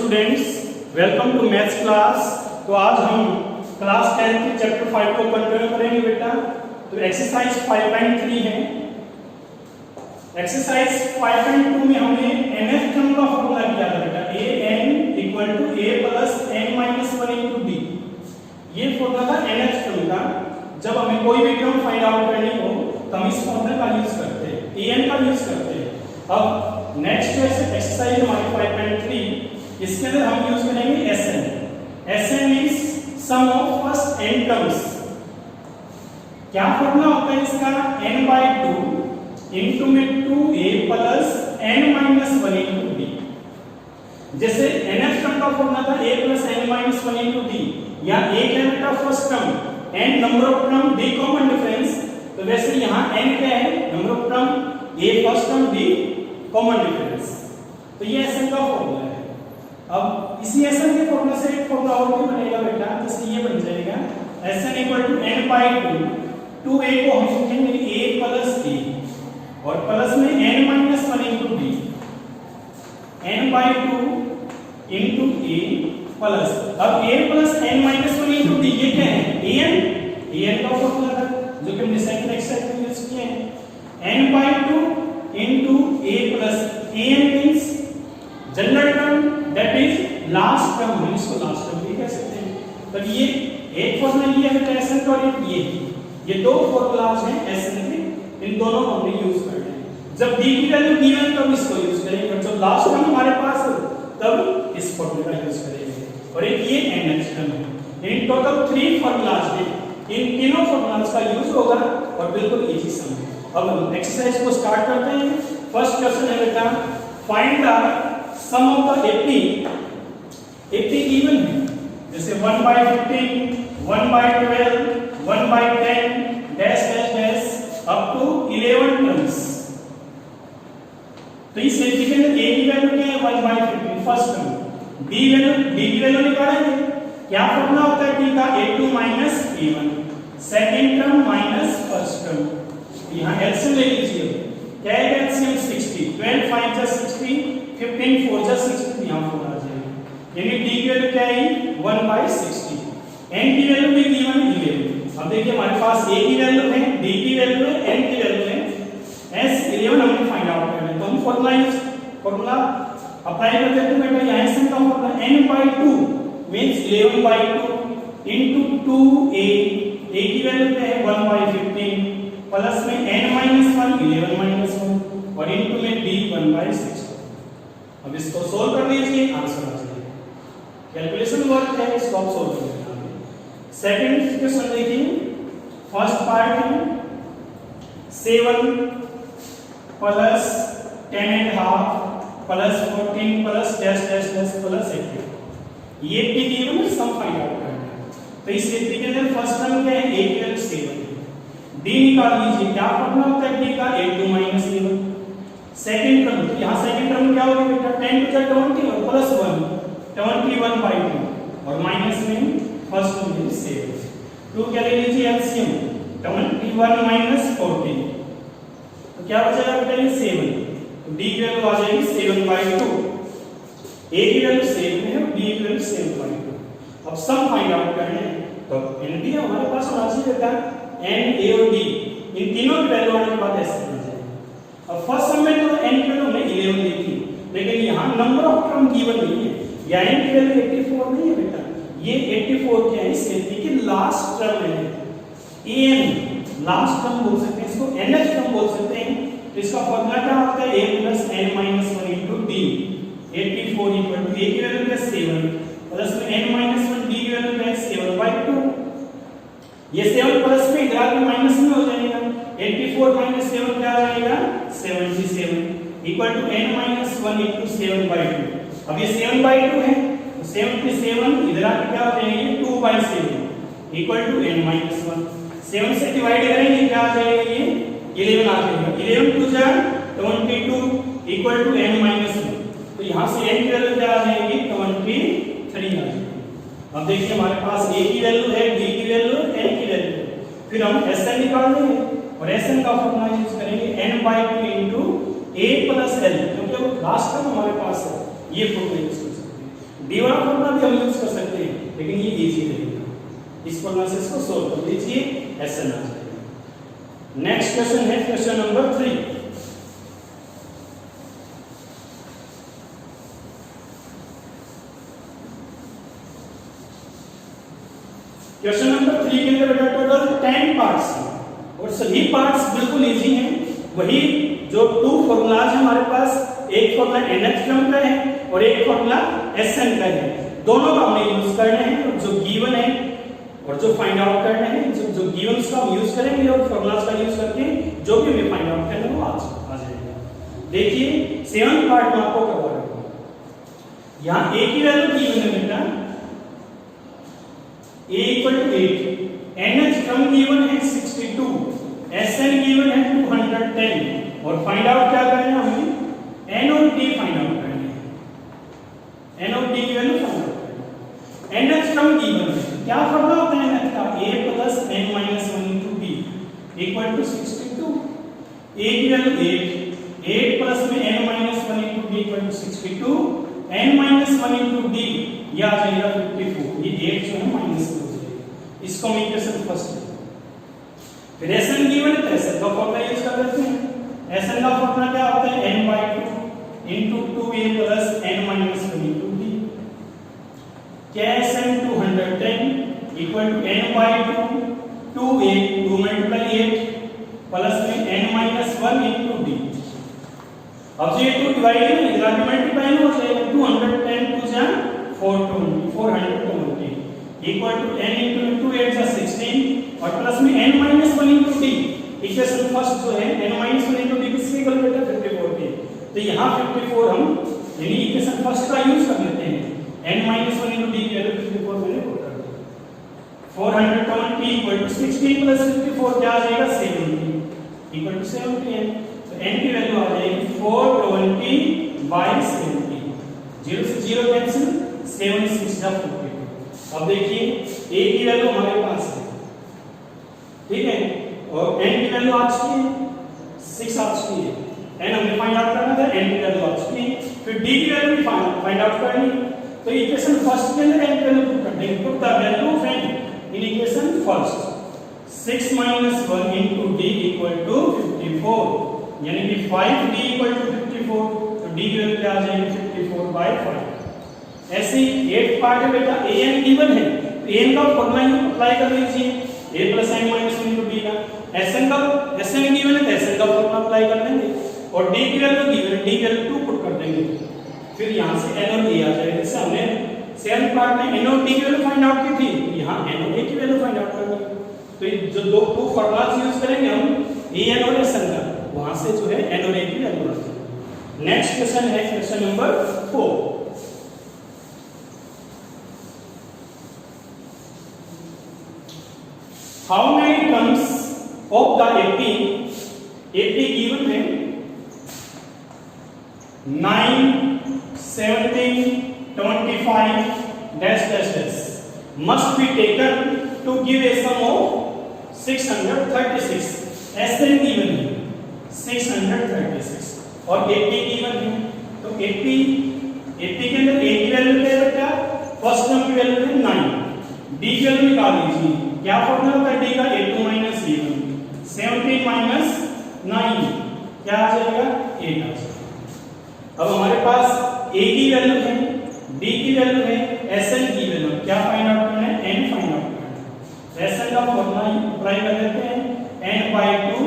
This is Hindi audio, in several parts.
Students, welcome to maths class. तो आज हम क्लास 10 के चैप्टर 5 को कंटिन्यू करेंगे बेटा। तो एक्सरसाइज 5.3 है। एक्सरसाइज 5.2 में हमने nth टर्म का फॉर्मूला किया था बेटा, an equal to a plus n minus 1 into d। ये फॉर्मूला था nth टर्म का। जब हमें कोई भी टर्म फाइंड आउट करनी हो तो हम इस फॉर्मूले का यूज करते हैं, an का यूज करते हैं। अब नेक्स्ट एक्सरसाइज हमारी 5.3, इसके अंदर हम यूज करेंगे Sn। Sn means sum of first n terms. क्या फॉर्मूला होता है इसका? n/2 इनटू में 2a plus n minus 1 into d। जैसे nth टर्म का फॉर्मूला था a plus n minus 1 into d, या a क्या बेटा first term, n number of term, d common difference. तो वैसे यहाँ n क्या है? Number of term, a first term, d common difference. तो ये Sn का फॉर्मूला है। अब इसी Sn के फॉर्मूला से एक फॉर्मूला और भी बनेगा बेटा, जैसे ये बन जाएगा Sn equal to n/2। 2a को हम लिखेंगे a प्लस d और प्लस में n minus 1 into d। n/2 into a plus, अब a plus n minus 1 into d ये क्या है? an का फॉर्मूला था जो कि हमने सेकंड एक्सरसाइज में यूज किए हैं। n/2 into a plus an means general term, that is last term. हम इसको लास्ट टर्म भी कह सकते हैं। तो ये एक फॉर्मूला ये है Sn का, और ये दो फॉर्मूलाज हैं Sn के, इन दोनों को हमने यूज करना है। जब d की वैल्यू गिवन तब इसको यूज करेंगे, और जब लास्ट टर्म हमारे पास हो तब इस फॉर्मूले का यूज करेंगे। और एक ये nth टर्म है। इन टोटल 3 फॉर्मूलाज हैं, इन तीनों फॉर्मूलाज का यूज होगा और बिल्कुल इजी सम है। अब हम एक्सरसाइज को स्टार्ट करते हैं। फर्स्ट क्वेश्चन है बेटा, find the sum of the 80 even है। जैसे 1/15, 1/12, 1/10 dash dash dash up to 11 terms. तो इस 80 के अंदर a की वैल्यू क्या है? 1/15 फर्स्ट टर्म। b की वैल्यू निकालेंगे। क्या फॉर्मूला होता है d का? a2 minus a1 second term minus first term. यहाँ एलसीएम ले लीजिए। क्या है एलसीएम? 60, 12 5 जा 60, 15 4 जा 60, यहाँ 4 आ जाएगा। यानी d की वैल्यू क्या है? 1/60। n की वैल्यू भी गिवन 11। अब देखिए हमारे पास a की वैल्यू है, d की वैल्यू है, n की वैल्यू है, s11 हमने फाइंड आउट करना है। तो हम फॉर्मूला अप्लाई करते हैं। बेटा यहाँ से का formula n/2 means 11/2 into 2a, a की वैल्यू क्या है? 1/15 प्लस में n माइनस 1 11 माइनस 1 और इनटू में d 1/6। अब इसको सोल्व कर लीजिए, आंसर आ जाएगा। कैलकुलेशन वर्क है, इसको आप सोल्व कर लेना। सेकंड क्वेश्चन देखिए। फर्स्ट पार्ट है 7 plus 10.5 plus 14 plus dash dash dash plus 80। ये 80 गिवन है, सम फाइंड आउट करना है। तो इस 80 के अंदर फर्स्ट टर्म क्या है? a की वैल्यू 7। d निकाल लीजिए। क्या फॉर्मूला होता है d का? a2 minus a1 second term. तो यहाँ सेकंड टर्म क्या होगा बेटा? 10 टू द 20 और प्लस 1 21/2 और माइनस में फर्स्ट टर्म है 7। 2 क्या ले लीजिए एलसीएम? 21 माइनस 14, तो क्या बचेगा बेटा? ये 7। तो d की वैल्यू आ जाएगी 7/2। a की वैल्यू 7 है और d की वैल्यू 7/2। अब सम फाइंड आउट करना है, तो n भी हमारे पास होना चाहिए बेटा। n, a और d इन तीनों की वैल्यू आने के बाद ऐसे बन जाएगा। अब फर्स्ट सम में तो n की वैल्यू हमने 11 ली थी, लेकिन यहाँ नंबर ऑफ टर्म गिवन नहीं है। या n की वैल्यू 84 नहीं है बेटा, ये 84 क्या है? इस 80 की लास्ट टर्म है। an लास्ट टर्म बोल सकते हैं, इसको nth टर्म बोल सकते हैं। तो इसका फॉर्मूला क्या होता है? a plus n minus 1 into d। 84 equal to a की वैल्यू क्या? 7 प्लस में n माइनस 1, d की वैल्यू क्या है? 7/2। ये 7 प्लस में इधर आके माइनस में हो जाएगा। 84 माइनस 7 क्या आ जाएगा? 77 equal to n minus 1 into 7/2। अब ये 7/2 है, तो 77 इधर आके क्या हो जाएगा? 2/7 इक्वल टू n माइनस 1। 7 से डिवाइड करेंगे क्या आ जाएगा? ये 11 आ जाएगा। 11 2 जा 22 इक्वल टू n माइनस 1। तो यहाँ से n की वैल्यू क्या आ जाएगी? 23 आ जाएगी। अब देखिए हमारे पास a की वैल्यू है, d की वैल्यू, n की वैल्यू है। फिर हम Sn निकाल लेंगे और Sn का फॉर्मूला यूज करेंगे n/2 into a plus l, क्योंकि वो लास्ट टर्म हमारे पास है। ये फॉर्मूला यूज कर सकते हैं। डी वाला फॉर्मूला भी हम यूज कर सकते हैं, लेकिन ये इजी रहेगा। इस फॉर्मूला से इसको सोल्व कर लीजिए, ऐसा ना जाएगा। नेक्स्ट क्वेश्चन है क्वेश्चन नंबर 3। क्वेश्चन नंबर 3 के अंदर बेटा टोटल 10 पार्ट्स हैं और सभी पार्ट्स बिल्कुल इजी हैं। वही जो 2 फॉर्मूलाज हैं हमारे पास, एक फॉर्मूला NH क्रम का है और एक फॉर्मूला SN का है। दोनों का हमने यूज करने हैं और जो गिवन है और जो फाइंड आउट करने हैं, जो गिवन का हम यूज करेंगे और फॉर्मूलाज का यूज करके जो भी हमें फाइंड आउट करना है वो आ जाएगा। देखिए 7 पार्ट में आपको करवा रहा हूं। यहां a की वैल्यू गिवन है बेटा a = 8, NH क्रम गिवन है 62, SN गिवन है 210 और फाइंड आउट क्या करना है हमें? N और T फाइंड आउट करना है। N और T की वैल्यू फाइंड आउट करना है। NH क्रम गिवन है, क्या फॉर्मूला होता है NH का? a + n - 1 * b = 62। a की वैल्यू 8 प्लस में n - 1 * b = 62, n - 1 * d ये आ जाएगा 54। ये 8 जो है माइनस हो जाएगा। इसको हम इक्वेशन फर्स्ट है। फिर SN गिवन है तो SN का फॉर्मूला यूज कर लेते हैं। SN का फॉर्मूला क्या होता है? n/2 * 2a + n - 1 * d। क्या SN 210 = n/2 2a 2 × 8 प्लस में n - 1 * d। अब ये 2 डिवाइड है ना, इधर मल्टीप्लाई हो जाएगा। 210 2 जा 420 equal to n into 2 8 जा 16 और प्लस में n - 1 into d। Equation first जो है n - 1 into d किसके इक्वल बेटा? 54 के। तो यहाँ 54 हम यानी इक्वेशन फर्स्ट का यूज कर लेते हैं। n - 1 into d की वैल्यू 54 मैंने पुट कर दी। 420 equal to 16 plus 54 क्या आ जाएगा? 70 equal to 70। तो n की वैल्यू आ जाएगी 420/70। 0 से 0 कैंसिल, 7 6 जा 42। अब देखिए a की वैल्यू हमारे पास है, ठीक है, और n की वैल्यू आ चुकी है 6 आ चुकी है। n हमने फाइंड आउट करना था, n की वैल्यू आ चुकी है। फिर d की वैल्यू भी फाइंड आउट करनी है। तो इक्वेशन फर्स्ट के अंदर n की वैल्यू पुट कर देंगे। Put the value of n in equation first. 6 - 1 into d = 54 यानी कि 5d = 54। तो d की वैल्यू क्या आ जाएगी? 54/5। ऐसे ही 8 पार्ट है बेटा। an गिवन है तो an का फॉर्मूला अप्लाई कर लीजिए, a + n - 1 * d का। SN गिवन है तो SN का फॉर्मूला अप्लाई कर लेंगे और d की वैल्यू गिवन है, d की वैल्यू 2 पुट कर देंगे। फिर यहां से n और a आ जाएगा। जैसे हमने 7 पार्ट में n और d की वैल्यू फाइंड आउट की थी, यहां n और a की वैल्यू फाइंड आउट करनी है। तो ये जो दो फॉर्मूलाज यूज करेंगे हम an और SN का, वहां से जो है n और a की वैल्यू आ जाएगी। नेक्स्ट क्वेश्चन है question number 4। How many terms of the AP given है 9, 17, 25 - must be taken to give a sum of 636। SN given है 636 और AP given है। तो AP के अंदर A की वैल्यू क्या है बेटा? फर्स्ट टर्म की वैल्यू है 9, D की वैल्यू निकाल लीजिए। क्या फॉर्मूला होता है D का? A2 - A1 17 - 9 क्या आ जाएगा? 8 आ जाएगा। अब हमारे पास A की वैल्यू है, D की वैल्यू है, SN की वैल्यू क्या फाइंड आउट करना है? n फाइंड आउट करना है। SN का फॉर्मूला अप्लाई कर लेते हैं। n/2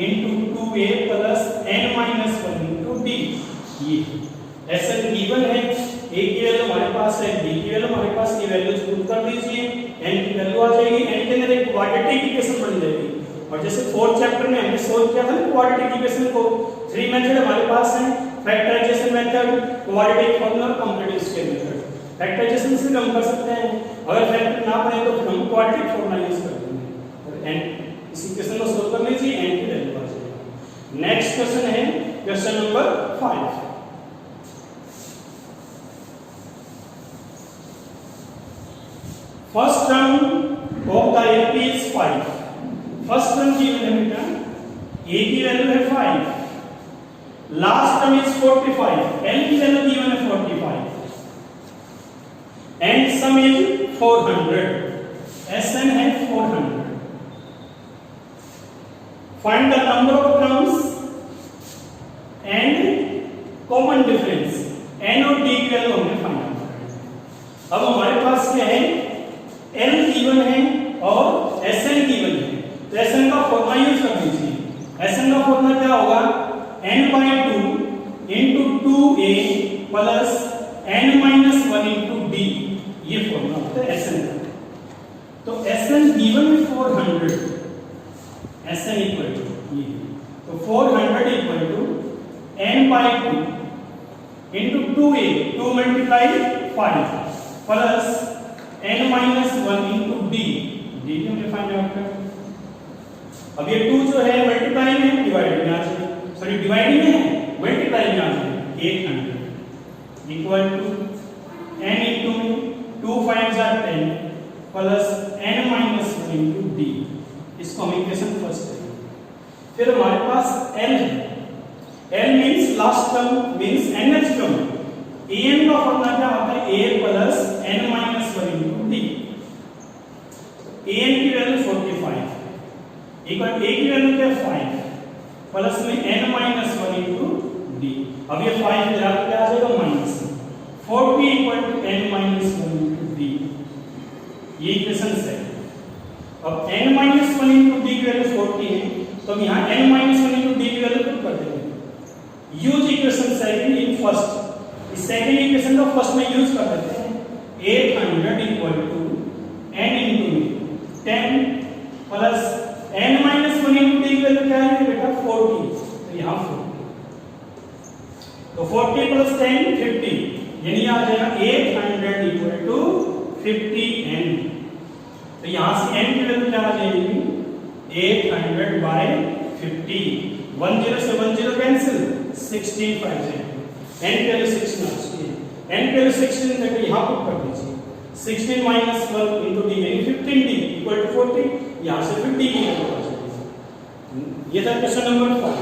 into 2a plus n - 1 into d। ये SN गिवन है, a की वैल्यू हमारे पास है, d की वैल्यू हमारे पास, ये वैल्यूज पुट कर दीजिए। n की वैल्यू आ जाएगी। n के अंदर एक क्वाड्रेटिक इक्वेशन बन जाएगी और जैसे 4th चैप्टर में हमने सोल्व किया था ना क्वाड्रेटिक इक्वेशन को, 3 मेथड हमारे पास हैं। फैक्टराइजेशन मेथड, क्वाड्रेटिक फॉर्मूला और कंप्लीट स्केल मेथड। फैक्टराइजेशन से हम कर सकते हैं, अगर फैक्टर ना पड़े तो फिर हम क्वाड्रेटिक फॉर्मूला यूज कर लेंगे और n इस इक्वेशन को सोल्व कर लीजिए, n की वैल्यू आ जाएगी। नेक्स्ट क्वेश्चन है question number 5। First term of the AP is 5। First term की वैल्यू बेटा A की वैल्यू है 5, लास्ट टर्म इज 45, L की वैल्यू गिवन है 45। sum is 400, Sn है 400. Find the number of terms and common difference. n और d की वैल्यू हमने फाइंड आउट करनी है. अब हमारे पास क्या है, l गिवन है और Sn गिवन है, तो Sn का फॉर्मूला यूज कर दीजिए. Sn का फॉर्मूला क्या होगा, n/2 into 2a plus n-1 into d. ये फॉर्मूला होता है Sn का. तो Sn गिवन में 400, Sn इक्वल टू ये, तो 400 equal to n/2 into 2a, 2 multiply 5 plus n-1 into d. d हमने फाइंड आउट कर. अब ये 2 जो है मल्टीप्लाई में, डिवाइड में आ जाए, सॉरी डिवाइडिंग में है, मल्टीप्लाई में आ जाए. 800 equal to n into 2 5s are 10 plus n-1 into d. इसको हम इक्वेशन फर्स्ट करेंगे. फिर हमारे पास l है. l means last term means nth term. an का फॉर्मूला क्या होता है, a plus n-1 into d. an की वैल्यू 45 इक्वल a की वैल्यू क्या 5 प्लस में n-1 into d. अब ये 5 इधर आ जाएगा minus 40 equal to n-1 into d. ये इक्वेशन है. अब n-1 into d की वैल्यू 40 है, तो हम यहाँ n-1 into d की वैल्यू पुट कर देंगे. Use equation second in first. इस सेकंड इक्वेशन को फर्स्ट में यूज कर देते हैं. 800 equal to n into 10 plus n-1 into d की वैल्यू क्या है बेटा 40, तो यहाँ 40. तो 40 प्लस 10 50, यानी आ जाएगा 800 इक्वल टू 50n. तो यहाँ से n की वैल्यू क्या आ जाएगी 800 बाय 50. 10 से 10 कैंसिल, 16 5 n की वैल्यू 16 आ चुकी है. n की वैल्यू 16 है, तो यहाँ पुट कर दीजिए. 16 माइनस 1 into d यानी 15d इक्वल टू 40. यहाँ से 50 की वैल्यू आ जाएगी. ये था क्वेश्चन नंबर 5.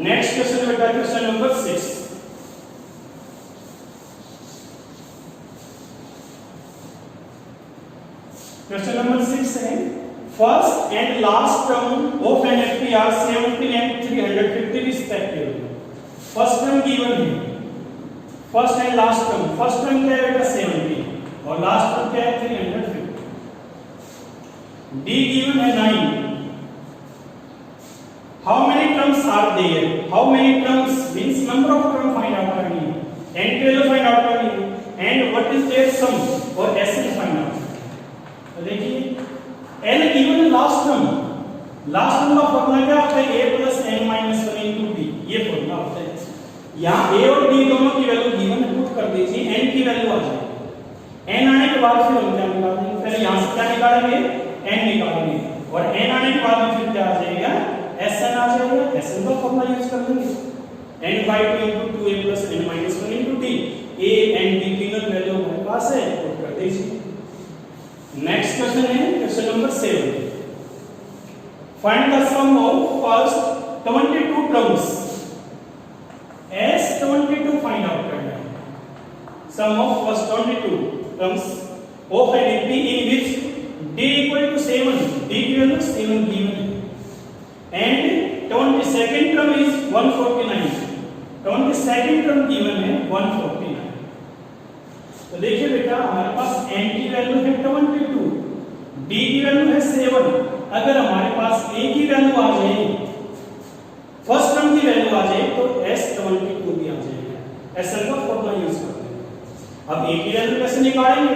नेक्स्ट क्वेश्चन बेटा क्वेश्चन नंबर 6. क्वेश्चन नंबर 6 है, first and last term of an AP are 70 and 350 respectively. First term given है, first and last term. First term क्या है बेटा 70 और लास्ट टर्म क्या है 350. डी गिवन है 9. How many terms are there, how many terms means number of term find out करनी है, एन की वैल्यू फाइंड आउट करनी है, and what is there sum और एसएन फाइंड आउट. तो देखिए n given last term. Last term का फॉर्मूला क्या होता है, a plus n-1 into d. ये फॉर्मूला होता है. यहाँ a और d दोनों की वैल्यू गिवन पुट कर दीजिए, n की वैल्यू आ जाएगी. n आने के बाद फिर हम क्या निकालेंगे, पहले यहाँ से क्या निकालेंगे n निकालेंगे, और n आने के बाद फिर क्या आ जाएगा Sn आ जाएगा. Sn का फॉर्मूला यूज कर लेंगे. n/2 into 2a plus n-1 into d. a and d तीनों वैल्यू हमारे पास है, पुट कर दीजिए. नेक्स्ट क्वेश्चन है question number 7. Find the sum of first 22 terms. S22 find out करना है. Sum of first 22 terms of an AP in which d equal to 7. d की वैल्यू 7 गिवन है and 22nd term is 149. 22nd term given है 149. तो देखिए बेटा हमारे पास n की वैल्यू है 22, d की वैल्यू है 7. अगर हमारे पास a की वैल्यू आ जाए, फर्स्ट टर्म की वैल्यू आ जाए, तो S22 भी आ जाएगा. Sn का फॉर्मूला यूज करते हैं. अब a की वैल्यू कैसे निकालेंगे,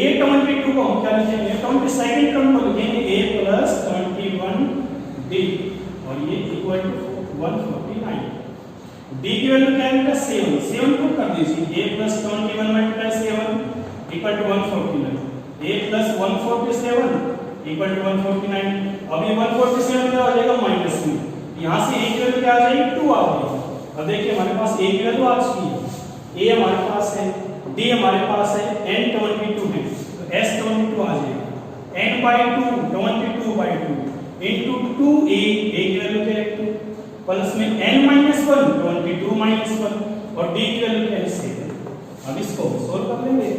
a22 को हम क्या लिखेंगे, 22nd टर्म को लिखेंगे a प्लस 21d और ये इक्वल टू 149. d की वैल्यू क्या है 7. 7 पुट कर दीजिए. a plus 21 multiply 7 equal to 149. a plus 147 equal to 149. अब ये 147 क्या हो जाएगा माइनस में. यहाँ से a की वैल्यू क्या आ जाएगी 2 आ जाएगी. अब देखिए हमारे पास a की वैल्यू आ चुकी है, a हमारे पास है, d हमारे पास है, n22 है, तो s22 आ जाएगा. n/2 22/2 into 2a, a की वैल्यू क्या है 2 प्लस में n-1 22 -1 और d की वैल्यू क्या है 7. अब इसको सोल्व कर लेंगे.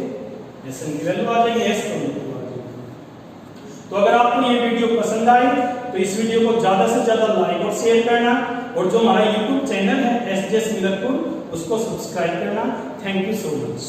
SN की वैल्यू आ जाएगी, S का वैल्यू आ जाएगी। तो अगर आपको ये वीडियो पसंद आए तो इस वीडियो को ज्यादा से ज्यादा लाइक और शेयर करना, और जो हमारा YouTube चैनल है SJS मिलरपुर उसको सब्सक्राइब करना। Thank you so much.